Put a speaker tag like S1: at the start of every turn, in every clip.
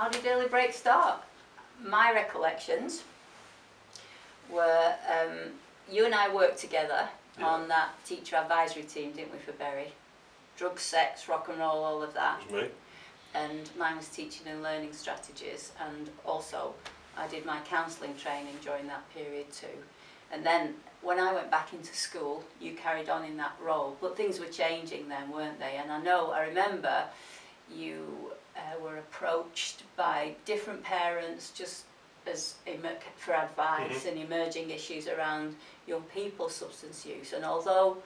S1: how did early break start? My recollections were you and I worked together on that teacher advisory team, didn't we, for Bury? Drugs, sex, rock and roll, all of that.
S2: It was me.
S1: And mine was teaching and learning strategies, and also I did my counselling training during that period too. And then when I went back into school, you carried on in that role, but things were changing then, weren't they? And I remember you were approached by different parents just as for advice and emerging issues around young people's substance use. And although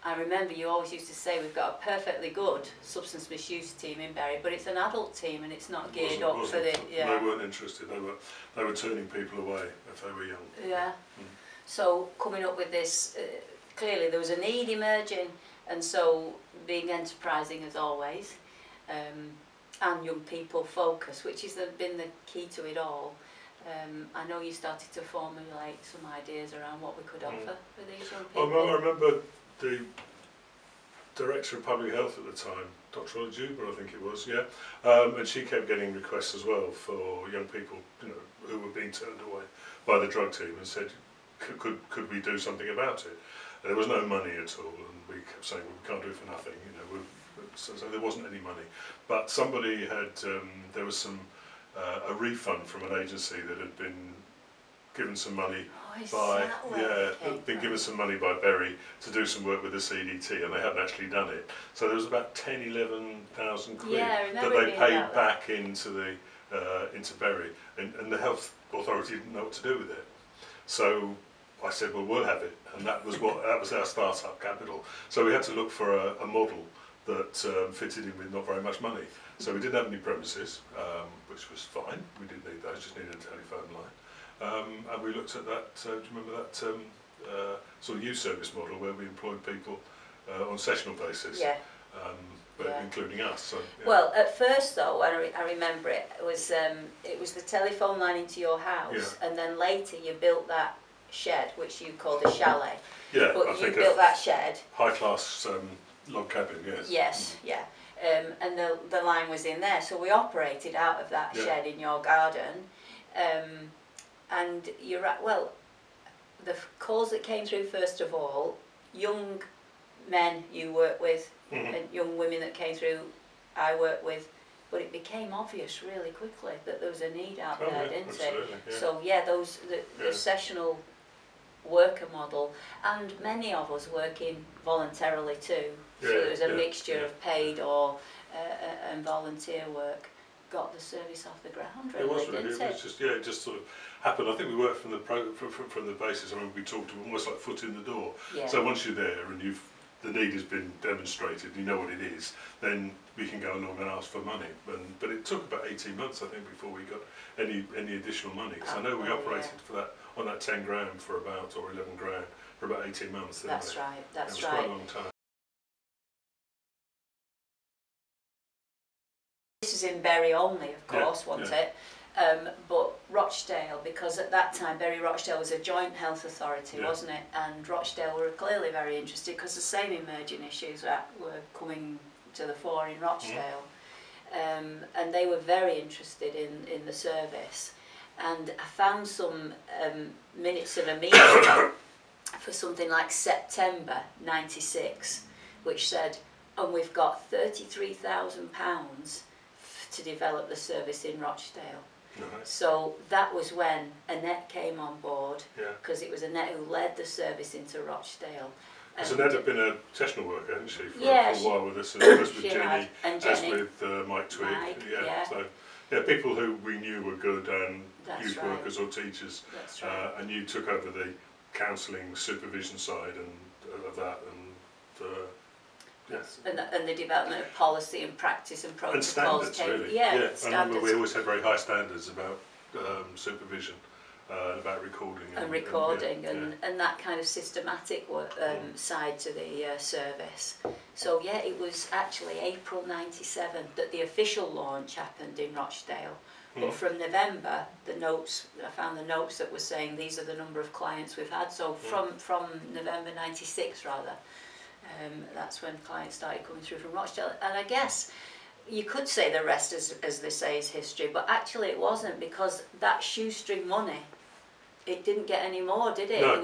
S1: I remember you always used to say we've got a perfectly good substance misuse team in Bury, but it's an adult team and it's not geared up for the...
S2: Yeah. They weren't interested. They were turning people away if they were young.
S1: Yeah. So coming up with this, clearly there was a need emerging, and so being enterprising as always, and young people focus, which has been the key to it all. I know you started to formulate some ideas around what we could offer for these young people.
S2: I remember the Director of Public Health at the time, Dr. Olajuba, I think it was, and she kept getting requests as well for young people, who were being turned away by the drug team, and said, could we do something about it? And there was no money at all, and we kept saying, well, we can't do it for nothing, so there wasn't any money. But somebody had, there was a refund from an agency that had been given some money given some money by Bury to do some work with the CDT, and they hadn't actually done it. So there was about 11,000 quid that they paid back into Bury, and the health authority didn't know what to do with it. So I said, well, we'll have it, and that was our start-up capital. So we had to look for a model that fitted in with not very much money. So we didn't have any premises, which was fine. We didn't need those, just needed a telephone line. And we looked at that, do you remember that sort of youth service model where we employed people on sessional basis, including us. So,
S1: Well, at first though, I remember it was the telephone line into your house, and then later you built that shed, which you called a chalet.
S2: Yeah,
S1: but you built that shed.
S2: High-class log cabin, yes.
S1: Yes, and the line was in there, so we operated out of that shed in your garden. And you're right, well, the calls that came through first of all, young men you work with, and young women that came through I work with, but it became obvious really quickly that there was a need out there, didn't it?
S2: Yeah.
S1: So the sessional worker model, and many of us working voluntarily too, so there was a mixture of paid or and volunteer work, got the service off the ground really, didn't it?
S2: It was just, it just sort of happened. I think we worked from the basis. I mean, we talked almost like foot in the door. So once you're there and the need has been demonstrated, you know what it is, then we can go along and ask for money. But it took about 18 months, I think, before we got any additional money. Because I know we operated for that on that 10 grand for about, or 11 grand for about 18 months.
S1: That's right. That's
S2: right. It was quite a long time.
S1: This is in Bury only, of course, wasn't it? But Rochdale, because at that time Bury Rochdale was a joint health authority, wasn't it? And Rochdale were clearly very interested because the same emerging issues were coming to the fore in Rochdale. And they were very interested in the service. And I found some minutes of a meeting for something like September '96, which said, and we've got £33,000 to develop the service in Rochdale.
S2: Nice.
S1: So that was when Annette came on board, because it was Annette who led the service into Rochdale.
S2: Because Annette had been a sessional worker, hadn't she, for a while with us, as with Jenny, as with Mike Twigg. So people who we knew were good and youth workers or teachers, and you took over the counselling supervision side of that, and
S1: and the development of policy and practice and protocols.
S2: And standards, really. I remember we always had very high standards about supervision, about recording.
S1: And that kind of systematic work, side to the service. So it was actually April '97 that the official launch happened in Rochdale. But from November, I found the notes that were saying these are the number of clients we've had. So from November '96 rather, that's when clients started coming through from Rochdale. And I guess you could say the rest, as they say, is history, but actually it wasn't, because that shoestring money, it didn't get any more, did it?
S2: No,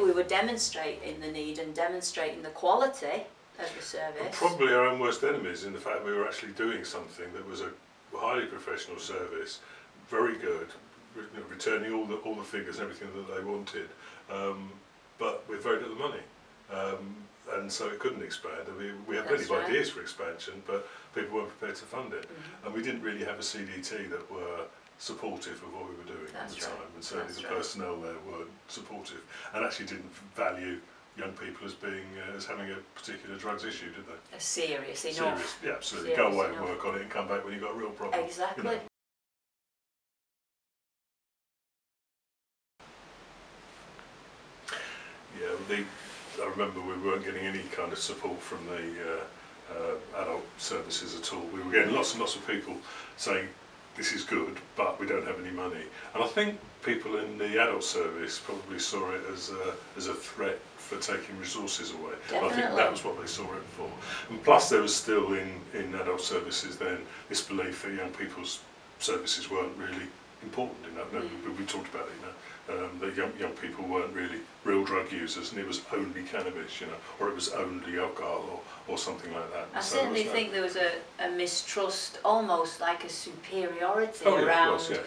S1: we were demonstrating the need and demonstrating the quality of the service.
S2: And probably our own worst enemies in the fact we were actually doing something that was a highly professional service, very good, returning all the figures and everything that they wanted, but with very little money. And so it couldn't expand. I mean, we had plenty of ideas for expansion, but people weren't prepared to fund it. And we didn't really have a CDT that were supportive of what we were doing at the time, and certainly the personnel there weren't supportive, and actually didn't value young people as having a particular drugs issue, did they?
S1: Serious enough.
S2: Yeah, absolutely. Go away and work on it and come back when you've got a real problem.
S1: Exactly.
S2: You know. Yeah, I remember we weren't getting any kind of support from the adult services at all. We were getting lots and lots of people saying, this is good, but we don't have any money. And I think people in the adult service probably saw it as a threat for taking resources away. I think that was what they saw it for. And plus there was still in adult services then this belief that young people's services weren't really important enough. We talked about it, that young people weren't really real drug users, and it was only cannabis, or it was only alcohol or something like that.
S1: I certainly think there was a mistrust, almost like a superiority around.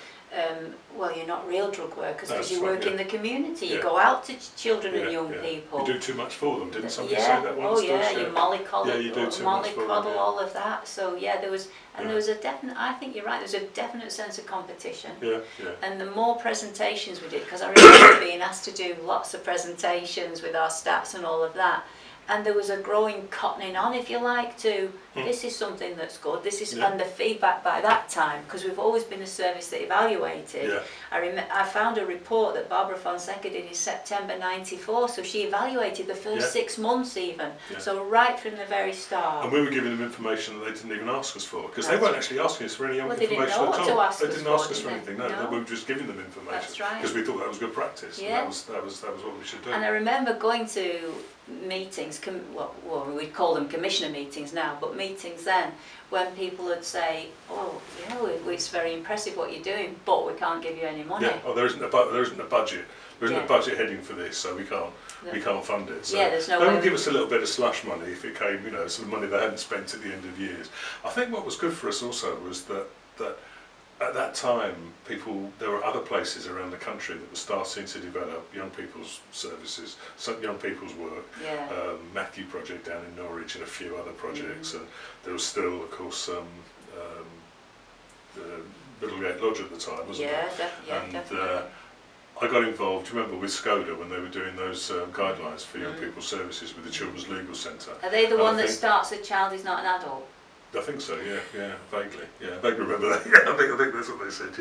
S1: Well, you're not real drug workers because you work in the community. You go out to children and young people.
S2: You do too much for them, didn't somebody say that once?
S1: Oh yeah, you mollycoddle,
S2: you do too much for them,
S1: all of that. So yeah, there was a definite. I think you're right. There was a definite sense of competition. And the more presentations we did, because I remember being asked to do lots of presentations with our stats and all of that. And there was a growing cottoning on, if you like, to this is something that's good. This is and the feedback by that time, because we've always been a service that evaluated. I found a report that Barbara Fonseca did in September '94, so she evaluated the first 6 months even. So right from the very start.
S2: And we were giving them information that they didn't even ask us for, because they weren't actually asking us for any information at all.
S1: They
S2: didn't ask us for anything. No, we were just giving them information because we thought that was good practice. And that was what we should do.
S1: And I remember going to meetings, well, we'd call them commissioner meetings now, but meetings then, when people would say, oh, it's very impressive what you're doing, but we can't give you any money.
S2: There isn't a budget. There isn't a budget heading for this, so we can't fund it. So
S1: there's no
S2: they
S1: way.
S2: would give us a little bit of slush money if it came, some money they hadn't spent at the end of years. I think what was good for us also was that at that time, there were other places around the country that were starting to develop young people's services, some young people's work. Matthew Project down in Norwich and a few other projects, and there was still, of course, the Middlegate Lodge at the time, wasn't there?
S1: Definitely.
S2: I got involved, do you remember, with SCODA when they were doing those guidelines for young people's services with the Children's Legal Centre.
S1: Are they the one that starts a child is not an adult?
S2: I think so, vaguely. I vaguely remember that. I think that's what they said,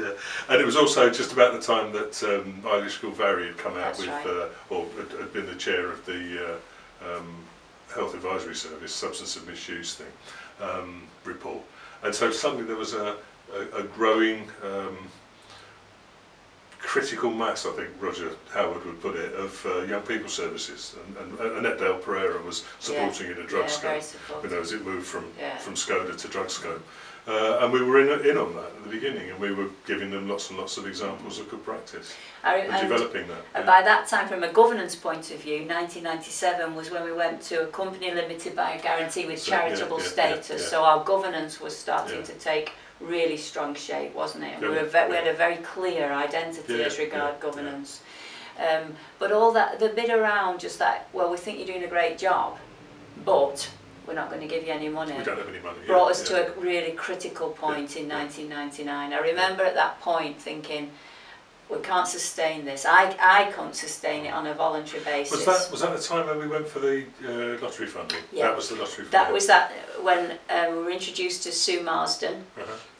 S2: And it was also just about the time that Irish School Vary had come out or had been the chair of the Health Advisory Service, Substance and Misuse thing, report. And so suddenly there was a growing critical mass, I think Roger Howard would put it, of young people services, and Annette Dale Pereira was supporting it at Drug Scope, as it moved from SCODA to Drug Scope. And we were in on that at the beginning, and we were giving them lots and lots of examples of good practice and developing that.
S1: And by that time, from a governance point of view, 1997 was when we went to a company limited by a guarantee with charitable status, so our governance was starting to take really strong shape, wasn't it? And we had a very clear identity as regard governance. But all that, the bit around just that, well, we think you're doing a great job, but we're not going to give you any money.
S2: We don't have any money.
S1: Brought us to a really critical point in 1999. I remember at that point thinking, we can't sustain this. I couldn't sustain it on a voluntary basis.
S2: Was that the time when we went for the lottery funding? That was the lottery funding.
S1: That was when we were introduced to Sue Marsden,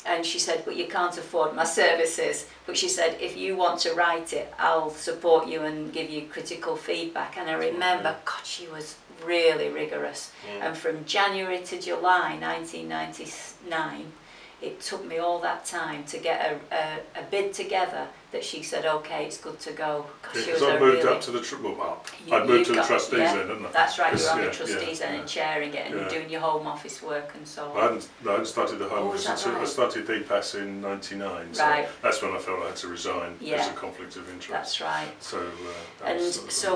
S1: and she said, but you can't afford my services. But she said, if you want to write it, I'll support you and give you critical feedback. And I remember, God, she was really rigorous. And from January to July 1999, it took me all that time to get a bid together that she said, okay, it's good to go.
S2: Because I moved up to the I'd moved to the trustees then, hadn't I?
S1: That's right, you were on the trustees then and chairing it and doing your home office work and so on.
S2: I hadn't started the home office until I started DPAS in '99, so that's when I felt I had to resign as a conflict of interest.
S1: That's right.
S2: So,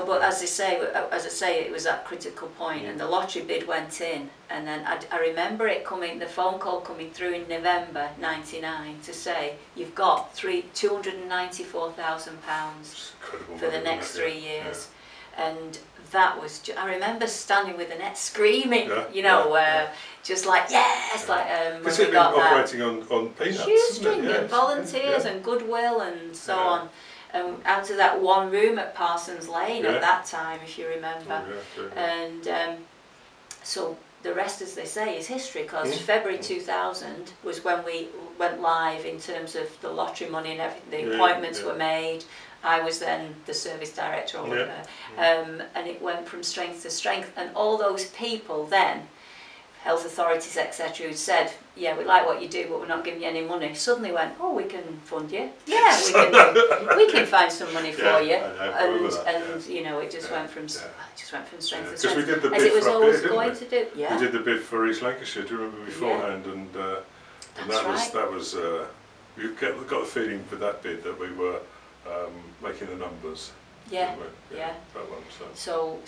S1: but as I say, it was that critical point, and the lottery bid went in, and then I remember the phone call coming through in November '99 to say you've got £294,000 for the next 3 years, and that was. I remember standing with Annette screaming, just like yes, like when we got
S2: operating on peanuts,
S1: shoestring and volunteers and goodwill and so on. Out of that one room at Parsons Lane at that time, if you remember, and so the rest, as they say, is history, because February 2000 was when we went live in terms of the lottery money and everything. The appointments were made. I was then the service director, and it went from strength to strength. And all those people then, health authorities, etc., who said, yeah, we like what you do, but we're not giving you any money, suddenly went, oh, we can fund you. Yeah, we can find some money for you. And you know, it just went from strength to strength,
S2: we did the bid,
S1: as it was always
S2: bid,
S1: going to do.
S2: We did the bid for East Lancashire. Do you remember beforehand? And that was we got the feeling with that bid that we were making the numbers.
S1: That one. So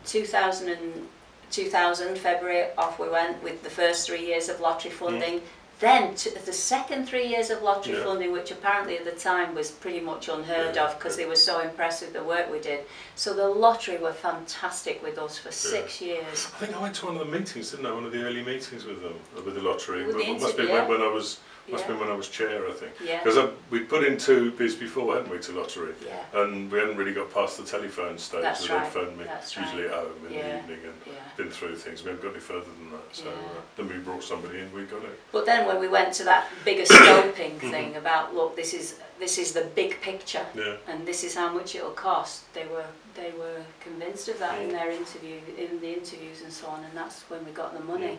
S1: 2000 February, off we went with the first 3 years of lottery funding. Then the second 3 years of lottery funding, which apparently at the time was pretty much unheard of, because they were so impressed with the work we did. So the lottery were fantastic with us for 6 years.
S2: I think I went to one of the meetings, didn't I? One of the early meetings with them, with the lottery.
S1: It
S2: must have been when I was. Must have been when I was chair, I think. Because we'd put in 2 bids before, hadn't we, to lottery? And we hadn't really got past the telephone stage.
S1: That's
S2: so
S1: right.
S2: they'd phoned me usually at home in the evening and been through things. We haven't got any further than that. So then we brought somebody in, we got it.
S1: But then when we went to that bigger scoping thing about, look, this is the big picture, and this is how much it'll cost, they were convinced of that in the interviews and so on, and that's when we got the money.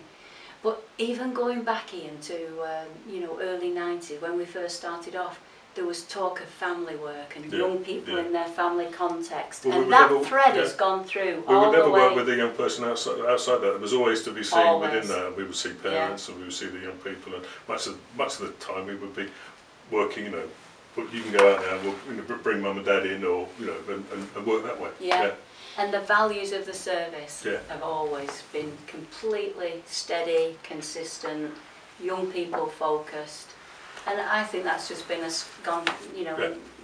S1: But even going back, Ian, to early 90s, when we first started off, there was talk of family work and young people in their family context, and that thread has gone through all the way. We would never work with
S2: a young person outside that. It was always to be seen within that. We would see parents and we would see the young people, and much of the time we would be working. But you can go out now. We'll bring mum and dad in, or and work that way.
S1: And the values of the service have always been completely steady, consistent, young people focused, and I think that's just been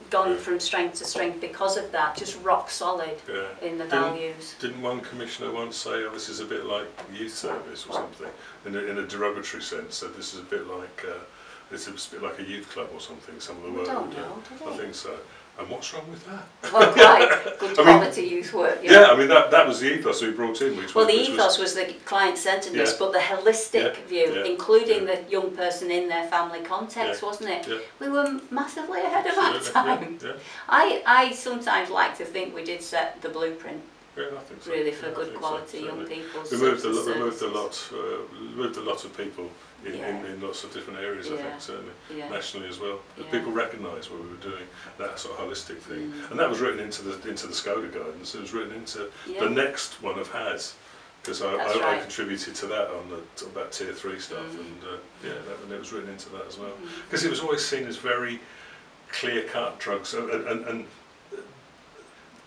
S1: gone from strength to strength because of that, just rock solid in the values.
S2: Didn't one commissioner once say, "Oh, this is a bit like youth service" or something, in a derogatory sense? So this is a bit like it's a bit like a youth club or something. Some of the work we do. I think so. And what's wrong with that?
S1: Well, quite good quality youth work.
S2: I mean that was the ethos we brought in.
S1: The ethos was the client-centeredness, but the holistic view, including the young person in their family context, wasn't it? We were massively ahead of our time. I sometimes like to think we did set the blueprint.
S2: I think so.
S1: Really, for good quality young people.
S2: We moved a lot of people in lots of different areas, I think, certainly, nationally as well. People recognised what we were doing, that sort of holistic thing. And that was written into the SCODA guidance. It was written into the next one of HAS, because I contributed to that on that tier 3 stuff, and it was written into that as well. Because it was always seen as very clear-cut drugs, and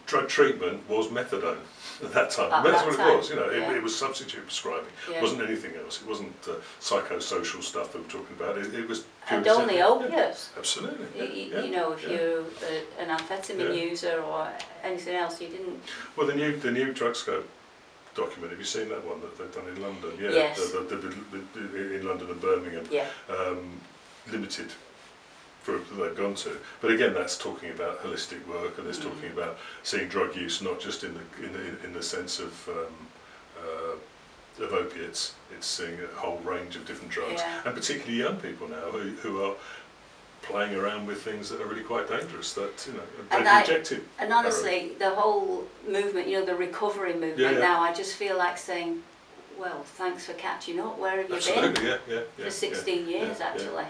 S2: drug treatment was methadone at that time. That's what it was. It was substitute prescribing. It wasn't anything else. It wasn't psychosocial stuff that we were talking about. It was
S1: and only opiates.
S2: Absolutely.
S1: If you're an amphetamine user or anything else, you didn't.
S2: Well, the new drug scope document. Have you seen that one that they've done in London?
S1: Yes.
S2: In London and Birmingham. Limited group that they've gone to, but again, that's talking about holistic work, and it's talking about seeing drug use not just in the sense of opiates. It's seeing a whole range of different drugs, and particularly young people now who are playing around with things that are really quite dangerous. That they've rejected.
S1: And honestly, the whole movement, the recovery movement now, I just feel like saying, well, thanks for catching up. Where have you been?
S2: Absolutely,
S1: for 16 years, actually.